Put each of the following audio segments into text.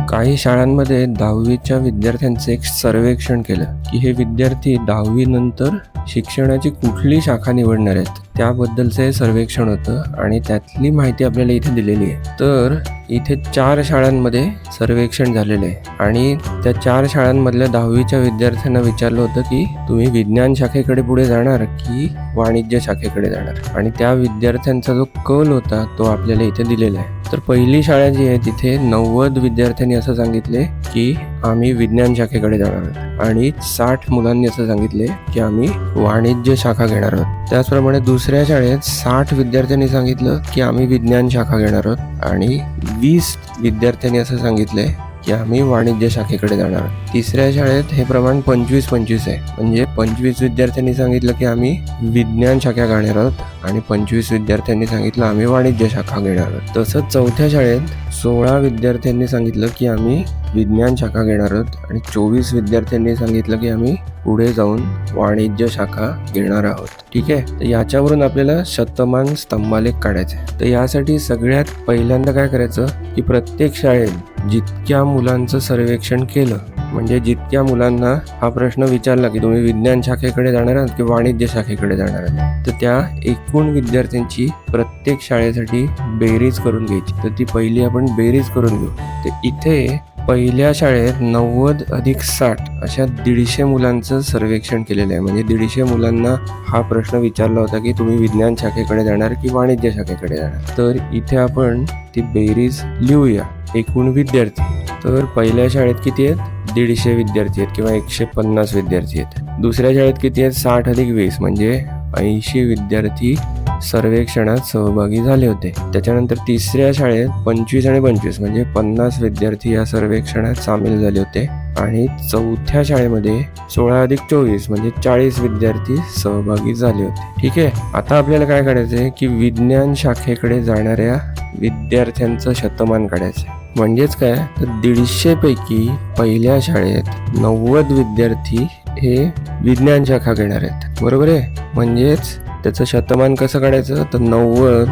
काही शाळांमध्ये 10वीच्या विद्यार्थ्यांचे एक सर्वेक्षण केलं की हे विद्यार्थी 10वी नंतर शिक्षणाची कुठली शाखा निवडणार आहेत त्याबद्दलचं हे सर्वेक्षण होतं आणि त्यातली माहिती आपल्याला इथे दिलेली आहे. तर इथे 4 शाळांमध्ये सर्वेक्षण झालेलं आहे आणि त्या 4 शाळांमधल्या 10वीच्या विद्यार्थ्यांना विचारलं होतं की तुम्ही विज्ञान शाखेकडे पुढे जाणार की वाणिज्य शाखेकडे जाणार, आणि त्या विद्यार्थ्यांचा जो कल होता तो आपल्याला इथे दिलेला आहे. तर पहिली शाळा जी आहे तिथे 90 विद्यार्थ्यांनी असं सांगितले की आम्ही विज्ञान शाखेकडे जाणार आहोत आणि 60 मुलांनी असं सांगितले की आम्ही वाणिज्य शाखा घेणार आहोत. त्याचप्रमाणे दुसऱ्या शाळेत 60 विद्यार्थ्यांनी सांगितलं की आम्ही विज्ञान शाखा घेणार आहोत आणि 20 विद्यार्थ्यांनी असं सांगितलंय की आम्ही वाणिज्य शाखेकडे जाणार आहोत. तिसऱ्या शाळेत हे प्रमाण 25-25 आहे, म्हणजे 25 विद्यार्थ्यांनी सांगितलं की आम्ही विज्ञान शाखा घेणार आहोत आणि 25 विद्यार्थ्यांनी सांगितलं आम्ही वाणिज्य शाखा घेणार आहोत. तसंच चौथ्या शाळेत 16 विद्यार्थ्यांनी सांगितलं की आम्ही विज्ञान शाखा घेणार आहोत आणि 24 विद्यार्थ्यांनी सांगितलं की आम्ही पुढे जाऊन वाणिज्य शाखा घेणार आहोत. ठीक आहे, तर याच्यावरून आपल्याला शतमान स्तंभालेख काढायचे. तर यासाठी सगळ्यात पहिल्यांदा काय करायचं की प्रत्येक शाळेत जितक्या मुलांचं सर्वेक्षण केलं, म्हणजे जितक्या मुलांना हा प्रश्न विचारला की तुम्ही विज्ञान शाखेकडे जाणार आहात की वाणिज्य शाखेकडे जाणार आहात, तर त्या एकूण विद्यार्थ्यांची प्रत्येक शाळेसाठी बेरीज करून घ्यायची. तर ती पहिली आपण बेरीज करून घेऊ. तर इथे पहिल्या शाळेत 90 अधिक 60 अशा 150 मुलांचं सर्वेक्षण केलेलं आहे. म्हणजे 150 मुलांना हा प्रश्न विचारला होता की तुम्ही विज्ञान शाखेकडे जाणार की वाणिज्य शाखेकडे जाणार. तर इथे आपण ती बेरीज लिहूया. एकूण विद्यार्थी, तर पहिल्या शाळेत किती आहेत? 150 विद्यार्थी आहेत किंवा 150 विद्यार्थी आहेत. दुसऱ्या शाळेत किती आहेत? 60 अधिक 20 म्हणजे 80 विद्यार्थी सर्वेक्षणात सहभागी झाले होते. त्याच्यानंतर तिसऱ्या शाळेत 25 आणि 25 म्हणजे 50 विद्यार्थी या सर्वेक्षणात सामील झाले होते. आणि चौथ्या शाळेमध्ये 16 अधिक 24 म्हणजे 40 विद्यार्थी सहभागी झाले होते. ठीक आहे, आता आपल्याला काय करायचंय की विज्ञान शाखेकडे जाणाऱ्या विद्यार्थ्यांचं शतमान काढायचं. म्हणजेच काय, तर 150 पैकी पहिल्या शाळेत 90 विद्यार्थी हे विज्ञान शाखा घेणार आहेत, बरोबर आहे. म्हणजेच त्याचं शतमान कसं काढायचं, तर 90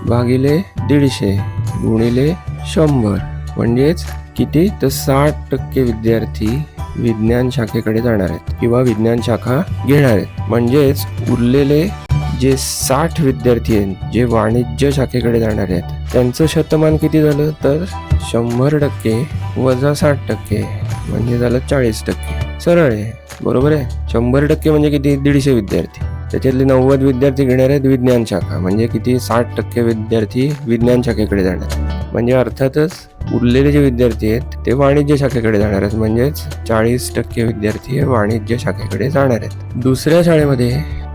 भागिले 150 गुणिले 100 म्हणजेच किती, तर 60% विद्यार्थी विज्ञान शाखेकडे जाणार आहेत किंवा विज्ञान शाखा घेणार आहेत. म्हणजेच उरलेले जे 60 विद्यार्थी आहेत जे वाणिज्य शाखेकडे जाणार आहेत त्यांचं शतमान किती झालं, तर 100% वजा 60% म्हणजे झालं 40%. सरळ आहे, बरोबर आहे. 100% म्हणजे किती, 150 विद्यार्थी. त्याच्यातले 90 विद्यार्थी घेणार आहेत विज्ञान शाखा, म्हणजे किती, 60% विद्यार्थी विज्ञान शाखेकडे जाणार. म्हणजे अर्थातच उरलेले जे विद्यार्थी आहेत ते वाणिज्य शाखेकडे जाणार आहेत, म्हणजेच 40% विद्यार्थी हे वाणिज्य शाखेकडे जाणार आहेत. दुसऱ्या शाळेमध्ये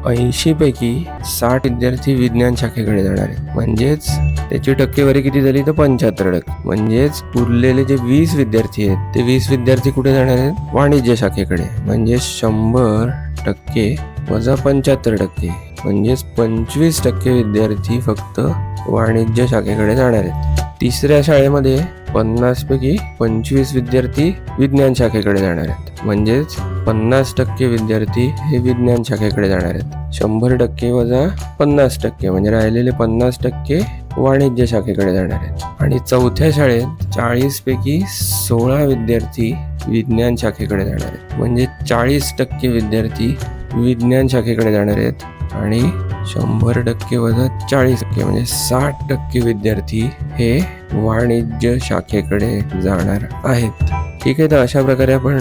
80 पैकी 60 विद्यार्थी विज्ञान शाखेकडे जाणार आहेत, म्हणजेच त्याची टक्केवारी किती झाली, तर 75%. म्हणजेच उरलेले जे 20 विद्यार्थी आहेत ते 20 विद्यार्थी कुठे जाणार आहेत, वाणिज्य शाखेकडे. म्हणजे 100% वजा 75% म्हणजेच 25% विद्यार्थी फक्त वाणिज्य शाखेकडे जाणार आहेत. तिसऱ्या शाळेमध्ये 50 पैकी 25 विद्यार्थी विज्ञान शाखेकडे जाणार आहेत, म्हणजेच 50% विद्यार्थी हे विज्ञान शाखेकडे जाणार आहेत. 100% वजा 50% म्हणजे राहिलेले 50% वाणिज्य शाखेकडे जाणार आहेत. आणि चौथ्या शाळेत 40 पैकी 16 विद्यार्थी विज्ञान शाखेकडे जाणार आहेत, म्हणजे 40% विद्यार्थी विज्ञान शाखेकडे जाणार आहेत. आणि 100% वजा 40% म्हणजे 60% विद्यार्थी हे वाणिज्य शाखेकडे जाणार आहेत. ठीक आहे, तर अशा प्रकारे आपण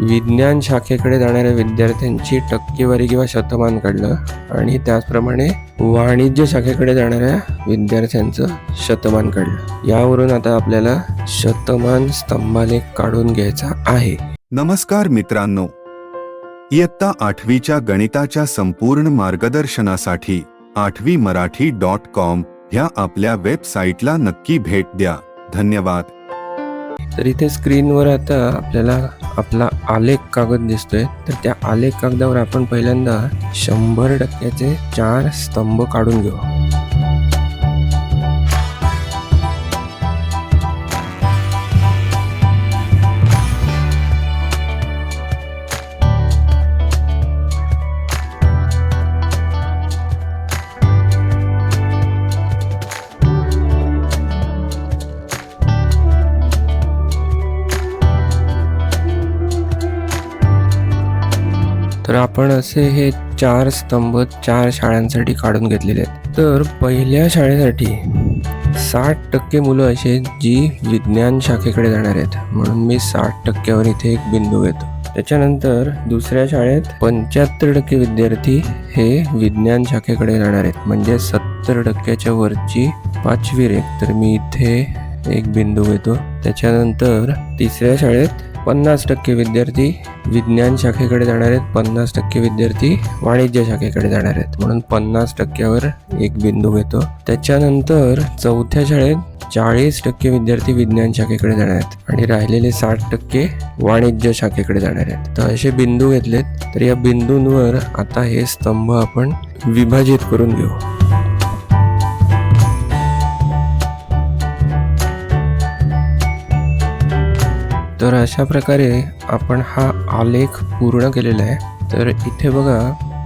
विज्ञान शाखेकडे जाणाऱ्या विद्यार्थ्यांची टक्केवारी किंवा शतमान काढलं आणि त्याचप्रमाणे वाणिज्य शाखेकडे जाणाऱ्या विद्यार्थ्यांचं शतमान काढलं. यावरून आता आपल्याला शतमान स्तंभालेख काढून घ्यायचा आहे. नमस्कार मित्रांनो, इयत्ता 8वीच्या गणिताच्या संपूर्ण मार्गदर्शनासाठी 8वीमराठी.com ह्या आपल्या वेबसाईटला नक्की भेट द्या. धन्यवाद. तर इथे स्क्रीनवर आता आपल्याला आपला आलेख कागद दिसतोय. तर त्या आलेख कागदावर आपण पहिल्यांदा 100%चे 4 स्तंभ काढून घेऊ. तर आपण असे हे 4 स्तंभ 4 शाळांसाठी काढून घेतलेले आहेत. तर पहिल्या शाळेसाठी 60% मुलं अशी आहेत जी विज्ञान शाखेकडे जाणार आहेत, म्हणून मी 60% इथे एक बिंदू घेतो. त्याच्यानंतर दुसऱ्या शाळेत 75% विद्यार्थी हे विज्ञान शाखेकडे जाणार आहेत, म्हणजे 70%च्या वरची 5वी रेख. तर मी इथे एक बिंदू घेतो. त्याच्यानंतर तिसऱ्या शाळेत 50% विद्यार्थी विज्ञान शाखेकडे जाणार आहेत, 50% विद्यार्थी वाणिज्य शाखेकडे जाणार आहेत, म्हणून 50%वर एक बिंदू घेतो. त्याच्यानंतर चौथ्या शाळेत 40% विद्यार्थी विज्ञान शाखेकडे जाणार आहेत आणि राहिलेले 60% वाणिज्य शाखेकडे जाणार आहेत. तर असे बिंदू घेतलेत. तर या बिंदूंवर आता हे स्तंभ आपण विभाजित करून घेऊ. तर अशा प्रकारे आपण हा आलेख पूर्ण केलेला आहे. तर इथे बघा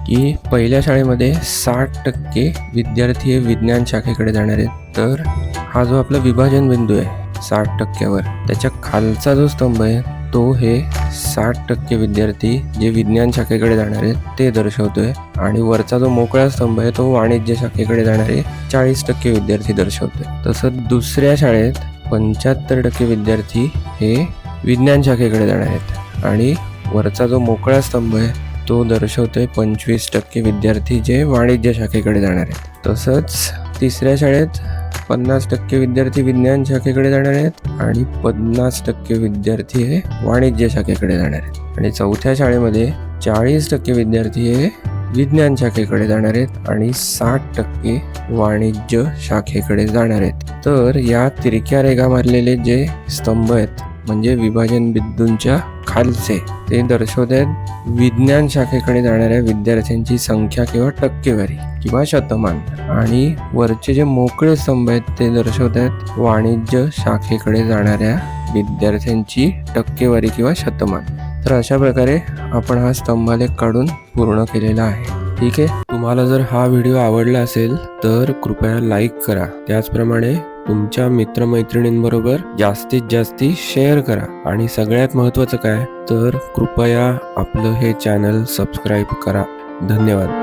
की पहिल्या शाळेमध्ये 60% विद्यार्थी हे विज्ञान शाखेकडे जाणार आहेत. तर हा जो आपला विभाजन बिंदू आहे 60%वर, त्याच्या खालचा जो स्तंभ आहे तो हे 60% विद्यार्थी जे विज्ञान शाखेकडे जाणार आहेत ते दर्शवतोय, आणि वरचा जो मोकळा स्तंभ आहे तो वाणिज्य शाखेकडे जाणारे 40% विद्यार्थी दर्शवतोय. तसंच दुसऱ्या शाळेत 75% विद्यार्थी हे विज्ञान शाखेकडे जाणार आहेत आणि वरचा जो मोकळा स्तंभ आहे तो दर्शवतोय 25% विद्यार्थी जे वाणिज्य शाखेकडे जाणार आहेत. तसंच तिसऱ्या शाळेत 50% विद्यार्थी विज्ञान शाखेकडे जाणार आहेत आणि 50% विद्यार्थी हे वाणिज्य शाखेकडे जाणार आहेत. आणि चौथ्या शाळेमध्ये 40% विद्यार्थी हे विज्ञान शाखेकडे जाणार आहेत आणि 60% वाणिज्य शाखेकडे जाणार आहेत. तर या तिरक्या रेघा मारलेले जे स्तंभ आहेत म्हणजे विभाजन बिंदूंच्या खालचे, ते दर्शवत आहेत विज्ञान शाखेकडे जाणाऱ्या विद्यार्थ्यांची संख्या किंवा टक्केवारी किंवा शतमान, आणि वरचे जे मोकळे स्तंभ आहेत ते दर्शवत आहेत वाणिज्य शाखेकडे जाणाऱ्या विद्यार्थ्यांची टक्केवारी किंवा शतमान. तर अशा प्रकारे आपण हा स्तंभालेख काढून पूर्ण केलेला आहे. ठीक आहे. तुम्हाला जर हा व्हिडिओ आवडला असेल तर कृपया लाईक करा. त्याचप्रमाणे तुमच्या मित्रमैत्रिणींबरोबर जास्तीत जास्त शेअर करा, आणि सगळ्यात महत्त्वाचं काय तर कृपया आपलं हे चॅनल सबस्क्राईब करा. धन्यवाद.